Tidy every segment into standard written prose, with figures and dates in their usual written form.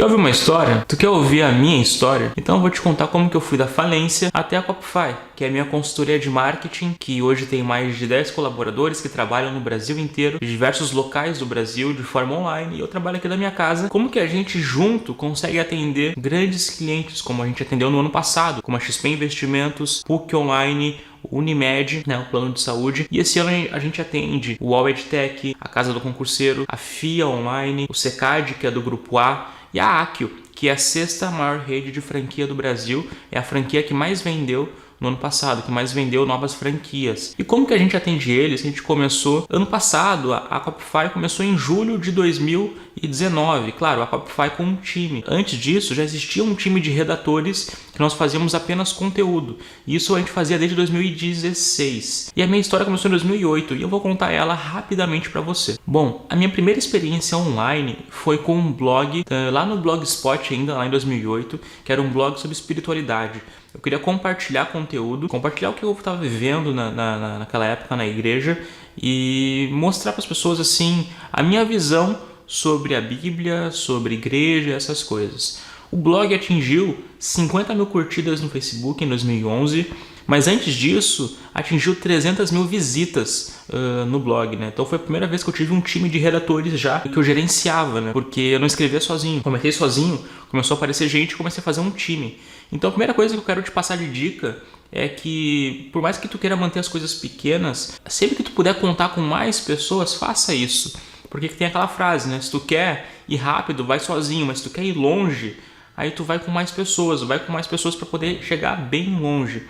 quer ouvir uma história? Tu quer ouvir a minha história? Então eu vou te contar como que eu fui da falência até a Copify, que é a minha consultoria de marketing, que hoje tem mais de 10 colaboradores que trabalham no Brasil inteiro, de diversos locais do Brasil, de forma online, e eu trabalho aqui da minha casa. Como que a gente junto consegue atender grandes clientes, como a gente atendeu no ano passado, como a XP Investimentos, PUC Online, Unimed, né, o plano de saúde. E esse ano a gente atende o UOL EdTech, a Casa do Concurseiro, a FIA Online, o SECAD, que é do Grupo A, e a Akio, que é a sexta maior rede de franquia do Brasil. É a franquia que mais vendeu no ano passado, que mais vendeu novas franquias. E como que a gente atende eles? A gente começou ano passado, a Copify começou em julho de 2019. Claro, a Copify com um time. Antes disso, já existia um time de redatores que nós fazíamos apenas conteúdo. Isso a gente fazia desde 2016. E a minha história começou em 2008 e eu vou contar ela rapidamente para você. Bom, a minha primeira experiência online foi com um blog, lá no Blogspot ainda, lá em 2008, que era um blog sobre espiritualidade. Eu queria compartilhar conteúdo, compartilhar o que eu estava vivendo naquela época na igreja e mostrar para as pessoas assim a minha visão sobre a Bíblia, sobre igreja, essas coisas. O blog atingiu 50 mil curtidas no Facebook em 2011, mas antes disso atingiu 300 mil visitas no blog, né? Então foi a primeira vez que eu tive um time de redatores já que eu gerenciava, né? Porque eu não escrevia sozinho. Comecei sozinho, começou a aparecer gente e comecei a fazer um time. Então a primeira coisa que eu quero te passar de dica é que, por mais que tu queira manter as coisas pequenas, sempre que tu puder contar com mais pessoas, faça isso. Porque tem aquela frase, né? Se tu quer ir rápido, vai sozinho, mas se tu quer ir longe, aí tu vai com mais pessoas, para poder chegar bem longe.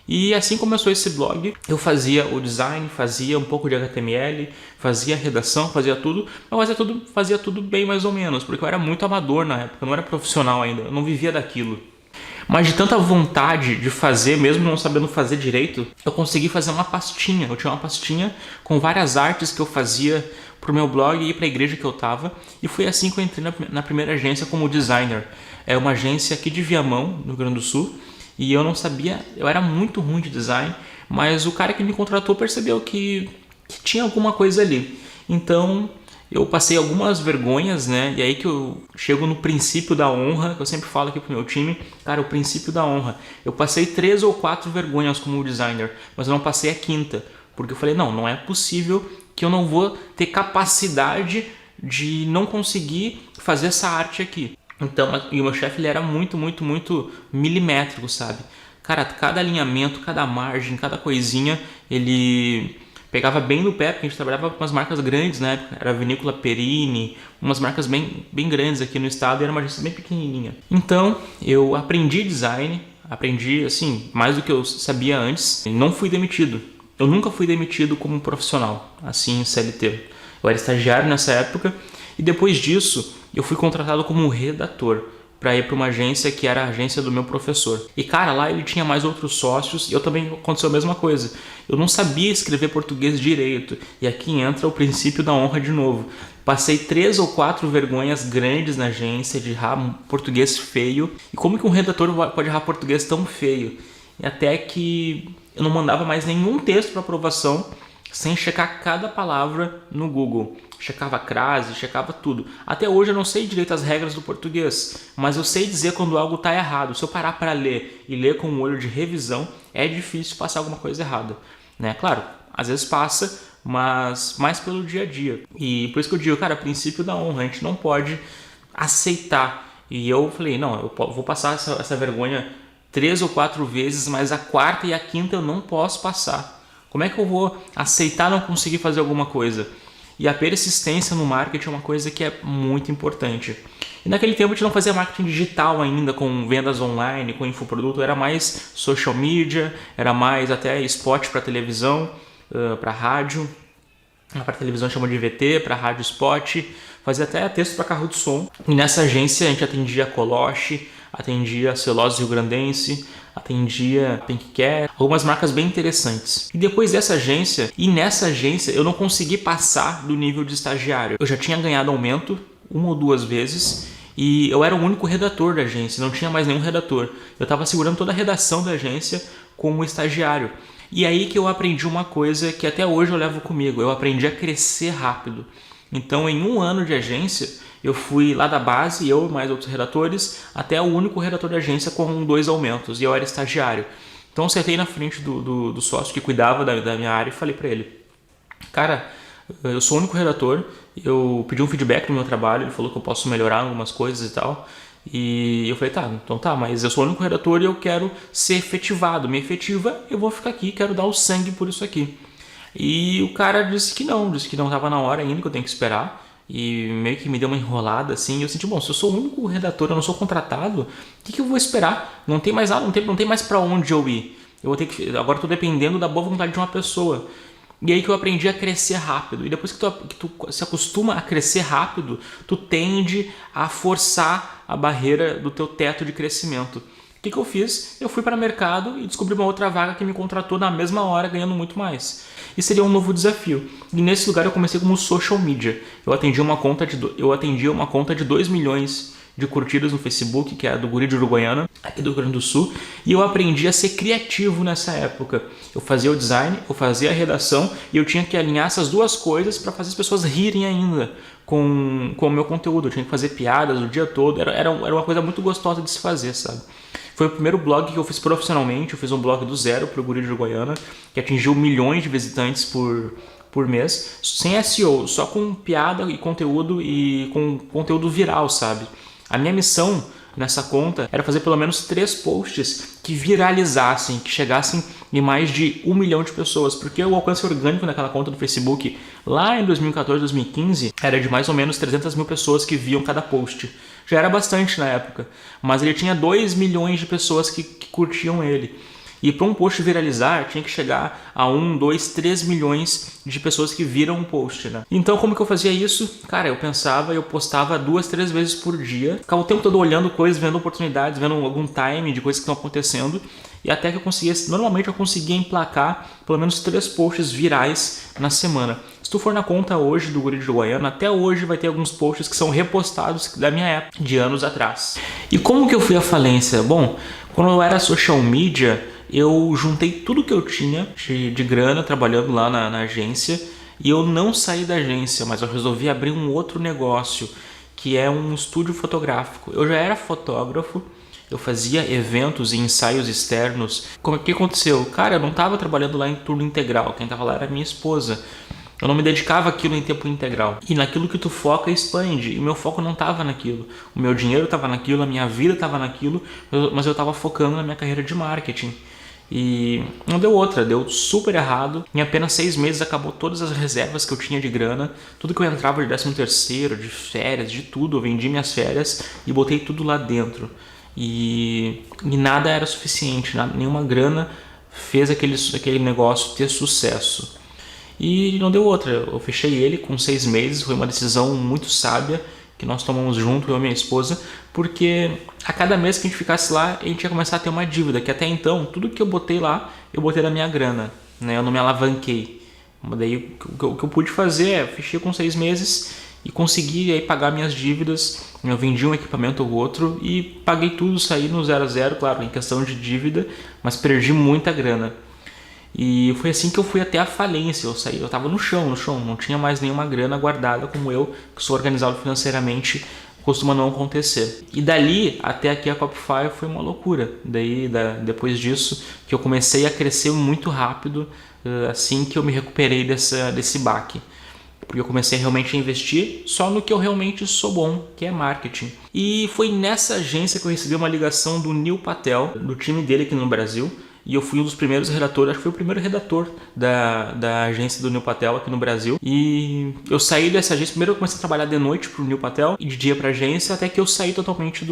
E assim começou esse blog. Eu fazia o design, fazia um pouco de HTML, fazia redação, fazia tudo, mas fazia tudo bem mais ou menos, porque eu era muito amador na época, eu não era profissional ainda, eu não vivia daquilo. Mas de tanta vontade de fazer, mesmo não sabendo fazer direito, eu consegui fazer uma pastinha. Eu tinha uma pastinha com várias artes que eu fazia pro meu blog e para a igreja que eu tava. E foi assim que eu entrei na primeira agência como designer. É uma agência aqui de Viamão, no Rio Grande do Sul. E eu não sabia, eu era muito ruim de design, mas o cara que me contratou percebeu que tinha alguma coisa ali. Então eu passei algumas vergonhas, né? E aí que eu chego no princípio da honra, que eu sempre falo aqui pro meu time, cara, o princípio da honra. Eu passei 3 ou 4 vergonhas como designer, mas eu não passei a quinta, porque eu falei, não é possível que eu não vou ter capacidade de não conseguir fazer essa arte aqui. Então, e o meu chefe ele era muito milimétrico, sabe? Cara, cada alinhamento, cada margem, cada coisinha, ele pegava bem no pé, porque a gente trabalhava com umas marcas grandes, né? Era a Vinícola Perini, umas marcas bem grandes aqui no estado, e era uma agência bem pequenininha. Então, eu aprendi design, aprendi, assim, mais do que eu sabia antes, e não fui demitido. Eu nunca fui demitido como profissional, assim, em CLT. Eu era estagiário nessa época, e depois disso, eu fui contratado como redator para ir para uma agência que era a agência do meu professor. E cara, lá ele tinha mais outros sócios e eu também aconteceu a mesma coisa. Eu não sabia escrever português direito e aqui entra o princípio da honra de novo. Passei 3 ou 4 vergonhas grandes na agência de errar português feio. E como que um redator pode errar português tão feio? E até que eu não mandava mais nenhum texto para aprovação sem checar cada palavra no Google. Checava a crase, checava tudo. Até hoje eu não sei direito as regras do português, mas eu sei dizer quando algo está errado. Se eu parar para ler e ler com um olho de revisão, é difícil passar alguma coisa errada, né? Claro, às vezes passa, mas mais pelo dia a dia. E por isso que eu digo, cara, princípio da honra, a gente não pode aceitar. E eu falei, não, eu vou passar essa vergonha 3 ou 4 vezes, mas a quarta e a quinta eu não posso passar. Como é que eu vou aceitar não conseguir fazer alguma coisa? E a persistência no marketing é uma coisa que é muito importante. E naquele tempo a gente não fazia marketing digital ainda, com vendas online, com infoproduto, era mais social media, era mais até spot para televisão, para rádio. Para televisão chama de VT, para rádio spot, fazia até texto para carro de som. E nessa agência a gente atendia Coloche, atendia Celulose Rio Grandense, atendia Pink Cat, algumas marcas bem interessantes. E depois nessa agência eu não consegui passar do nível de estagiário. Eu já tinha ganhado aumento 1 ou 2 vezes e eu era o único redator da agência, não tinha mais nenhum redator. Eu estava segurando toda a redação da agência como estagiário. E aí que eu aprendi uma coisa que até hoje eu levo comigo, eu aprendi a crescer rápido. Então em 1 ano de agência eu fui lá da base, eu e mais outros redatores, até o único redator da agência com 2 aumentos, e eu era estagiário. Então eu sentei na frente do sócio que cuidava da minha área e falei para ele: cara, eu sou o único redator, eu pedi um feedback do meu trabalho, ele falou que eu posso melhorar algumas coisas e tal. E eu falei: tá, então tá, mas eu sou o único redator e eu quero ser efetivado. Me efetiva, eu vou ficar aqui, quero dar o sangue por isso aqui. E o cara disse que não estava na hora ainda, que eu tenho que esperar. E meio que me deu uma enrolada assim. E eu senti: bom, se eu sou o único redator, eu não sou contratado, o que eu vou esperar? Não tem mais nada, não tem mais pra onde eu ir. Eu vou ter que, agora eu tô dependendo da boa vontade de uma pessoa. E aí que eu aprendi a crescer rápido. E depois que tu se acostuma a crescer rápido, tu tende a forçar a barreira do teu teto de crescimento. O que eu fiz? Eu fui para o mercado e descobri uma outra vaga que me contratou na mesma hora, ganhando muito mais. E seria um novo desafio. E nesse lugar eu comecei como social media. Eu atendia uma conta de 2 milhões de curtidas no Facebook, que é a do Guri de Uruguaiana, aqui do Rio Grande do Sul, e eu aprendi a ser criativo nessa época. Eu fazia o design, eu fazia a redação, e eu tinha que alinhar essas duas coisas para fazer as pessoas rirem ainda com o meu conteúdo. Eu tinha que fazer piadas o dia todo, era uma coisa muito gostosa de se fazer, sabe? Foi o primeiro blog que eu fiz profissionalmente. Eu fiz um blog do zero para o Guri de Uruguaiana, que atingiu milhões de visitantes por mês, sem SEO, só com piada e com conteúdo viral, sabe? A minha missão nessa conta era fazer pelo menos 3 posts que viralizassem, que chegassem em mais de 1 milhão de pessoas, porque o alcance orgânico naquela conta do Facebook lá em 2014, 2015 era de mais ou menos 300 mil pessoas que viam cada post. Já era bastante na época, mas ele tinha 2 milhões de pessoas que curtiam ele. E para um post viralizar, tinha que chegar a 1, 2, 3 milhões de pessoas que viram um post, né? Então, como que eu fazia isso? Cara, eu postava 2, 3 vezes por dia. Ficava o tempo todo olhando coisas, vendo oportunidades, vendo algum time de coisas que estão acontecendo. E até que normalmente eu conseguia emplacar pelo menos 3 posts virais na semana. Se tu for na conta hoje do Guri de Uruguaiana, até hoje vai ter alguns posts que são repostados da minha época, de anos atrás. E como que eu fui à falência? Bom, quando eu era social media, eu juntei tudo que eu tinha de grana trabalhando lá na agência, e eu não saí da agência, mas eu resolvi abrir um outro negócio, que é um estúdio fotográfico. Eu já era fotógrafo, eu fazia eventos e ensaios externos. O que aconteceu? Cara, eu não estava trabalhando lá em turno integral, quem estava lá era minha esposa. Eu não me dedicava àquilo em tempo integral. E naquilo que tu foca, expande. E o meu foco não estava naquilo. O meu dinheiro estava naquilo, a minha vida estava naquilo, mas eu estava focando na minha carreira de marketing. E não deu outra, deu super errado. Em apenas 6 meses acabou todas as reservas que eu tinha de grana. Tudo que eu entrava de 13º, de férias, de tudo. Eu vendi minhas férias e botei tudo lá dentro. E nada era suficiente, nenhuma grana fez aquele negócio ter sucesso. E não deu outra, eu fechei ele com 6 meses, foi uma decisão muito sábia que nós tomamos junto, eu e minha esposa, porque a cada mês que a gente ficasse lá, a gente ia começar a ter uma dívida, que até então, tudo que eu botei lá, eu botei na minha grana, né? Eu não me alavanquei. Daí o que eu pude fazer é, fechei com 6 meses e consegui aí pagar minhas dívidas. Eu vendi um equipamento ou outro e paguei tudo, saí no 0 a 0, claro, em questão de dívida, mas perdi muita grana. E foi assim que eu fui até a falência. Eu estava no chão, não tinha mais nenhuma grana guardada, como eu, que sou organizado financeiramente, costuma não acontecer. E dali até aqui a Copify foi uma loucura. Depois disso, que eu comecei a crescer muito rápido, assim que eu me recuperei desse baque. Porque eu comecei realmente a investir só no que eu realmente sou bom, que é marketing. E foi nessa agência que eu recebi uma ligação do Neil Patel, do time dele aqui no Brasil. E eu fui um dos primeiros redatores, acho que fui o primeiro redator da agência do Neil Patel aqui no Brasil. E eu saí dessa agência, primeiro eu comecei a trabalhar de noite pro Neil Patel e de dia pra agência, até que eu saí totalmente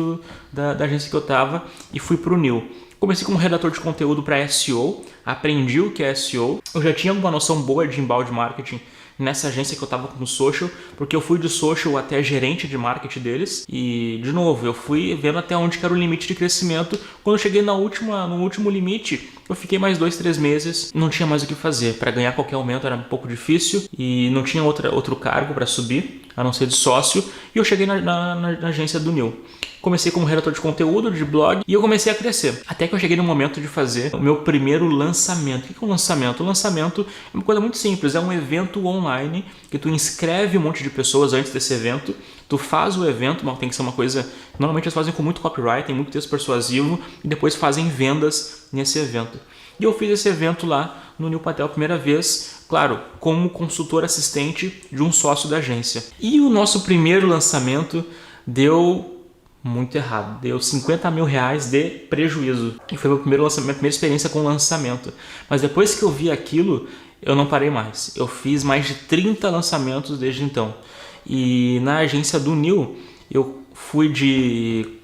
da agência que eu tava e fui pro Neil. Comecei como redator de conteúdo para SEO, aprendi o que é SEO. Eu já tinha uma noção boa de inbound marketing nessa agência que eu estava com social, porque eu fui de social até gerente de marketing deles. E, de novo, eu fui vendo até onde que era o limite de crescimento. Quando eu cheguei no último limite, eu fiquei mais 2, 3 meses, não tinha mais o que fazer. Para ganhar qualquer aumento era um pouco difícil e não tinha outro cargo para subir, a não ser de sócio. E eu cheguei na agência do Neil. comecei como redator de conteúdo, de blog, e eu comecei a crescer. Até que eu cheguei no momento de fazer o meu primeiro lançamento. O que é um lançamento? O lançamento é uma coisa muito simples, é um evento online que tu inscreve um monte de pessoas antes desse evento, tu faz o evento, mas tem que ser uma coisa... Normalmente eles fazem com muito copyright, tem muito texto persuasivo, e depois fazem vendas nesse evento. E eu fiz esse evento lá no Neil Patel a primeira vez, claro, como consultor assistente de um sócio da agência. E o nosso primeiro lançamento deu muito errado, deu 50 mil reais de prejuízo. E foi minha primeira experiência com lançamento. Mas depois que eu vi aquilo, eu não parei mais. Eu fiz mais de 30 lançamentos desde então. E na agência do Neil, eu fui de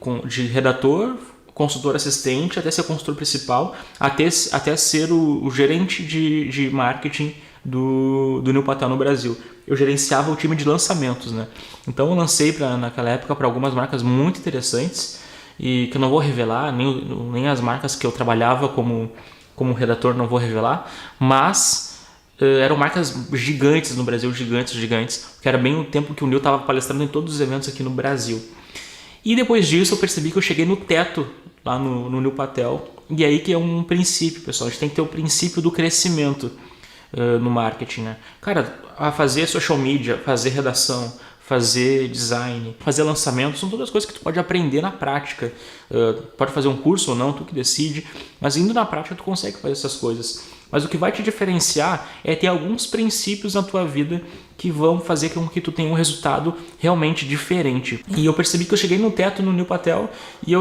redator, consultor assistente, até ser consultor principal, até ser o gerente de marketing do Neil Patel no Brasil. Eu gerenciava o time de lançamentos, né? Então eu lancei naquela época para algumas marcas muito interessantes e que eu não vou revelar, nem as marcas que eu trabalhava como redator não vou revelar, mas eram marcas gigantes no Brasil, gigantes, que era bem o tempo que o Neil estava palestrando em todos os eventos aqui no Brasil. E depois disso eu percebi que eu cheguei no teto lá no Neil Patel. E aí que é um princípio, pessoal. A gente tem que ter o princípio do crescimento no marketing, né? Cara, a fazer social media, fazer redação, fazer design, fazer lançamento, são todas coisas que tu pode aprender na prática. Pode fazer um curso ou não, tu que decide. Mas indo na prática tu consegue fazer essas coisas. Mas o que vai te diferenciar é ter alguns princípios na tua vida que vão fazer com que tu tenha um resultado realmente diferente. E eu percebi que eu cheguei no teto no Neil Patel e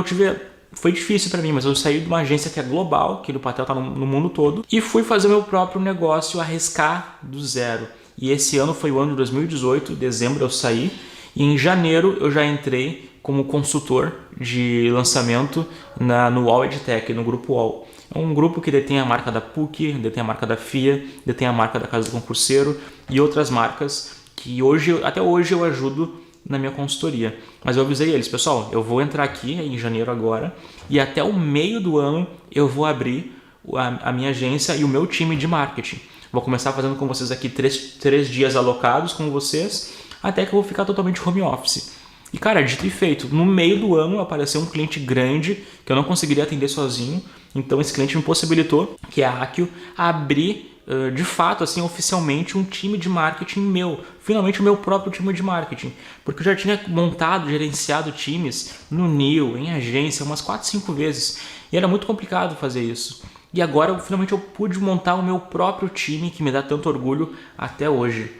foi difícil para mim, mas eu saí de uma agência que é global, que o Patel está no mundo todo, e fui fazer meu próprio negócio, arriscar do zero. E esse ano foi o ano de 2018, dezembro eu saí, e em janeiro eu já entrei como consultor de lançamento no UOL EdTech, no Grupo UOL. É um grupo que detém a marca da PUC, detém a marca da FIA, detém a marca da Casa do Concurseiro e outras marcas que até hoje eu ajudo na minha consultoria. Mas eu avisei eles, pessoal, eu vou entrar aqui em janeiro agora e até o meio do ano eu vou abrir a minha agência e o meu time de marketing. Vou começar fazendo com vocês aqui três dias alocados com vocês, até que eu vou ficar totalmente home office. E cara, dito e feito, no meio do ano apareceu um cliente grande que eu não conseguiria atender sozinho. Então esse cliente me possibilitou, que é a Akio, abrir de fato, assim, oficialmente um time de marketing meu. Finalmente o meu próprio time de marketing. Porque eu já tinha montado, gerenciado times no Neil, em agência, umas 4, 5 vezes. E era muito complicado fazer isso. E agora finalmente eu pude montar o meu próprio time, que me dá tanto orgulho até hoje.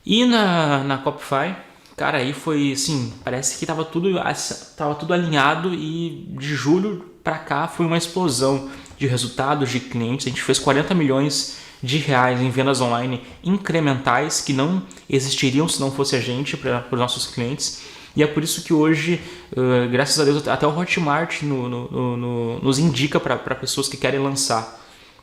E na Copify, cara, aí foi assim, parece que tava tudo alinhado e de julho para cá foi uma explosão de resultados de clientes. A gente fez 40 milhões de reais em vendas online incrementais que não existiriam se não fosse a gente para os nossos clientes. E é por isso que hoje, graças a Deus, até o Hotmart nos indica para pessoas que querem lançar.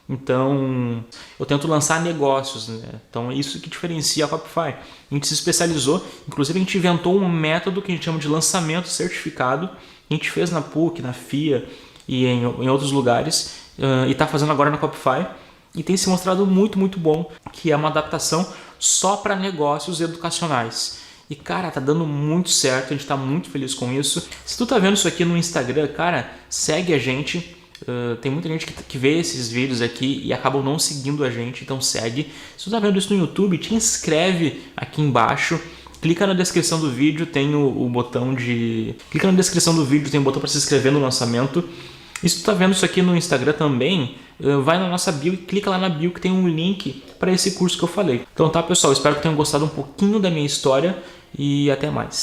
Então, eu tento lançar negócios, né? Então, é isso que diferencia a Copify. A gente se especializou, inclusive a gente inventou um método que a gente chama de lançamento certificado. A gente fez na PUC, na FIA e em outros lugares e está fazendo agora na Copify. E tem se mostrado muito, muito bom, que é uma adaptação só para negócios educacionais. E cara, tá dando muito certo, a gente tá muito feliz com isso. Se tu tá vendo isso aqui no Instagram, cara, segue a gente. Tem muita gente que vê esses vídeos aqui e acabam não seguindo a gente, então segue. Se tu tá vendo isso no YouTube, te inscreve aqui embaixo. Clica na descrição do vídeo, tem o botão de... Clica na descrição do vídeo, tem o botão para se inscrever no lançamento. E se tu tá vendo isso aqui no Instagram também, vai na nossa bio e clica lá na bio que tem um link para esse curso que eu falei. Então tá, pessoal, espero que tenham gostado um pouquinho da minha história e até mais.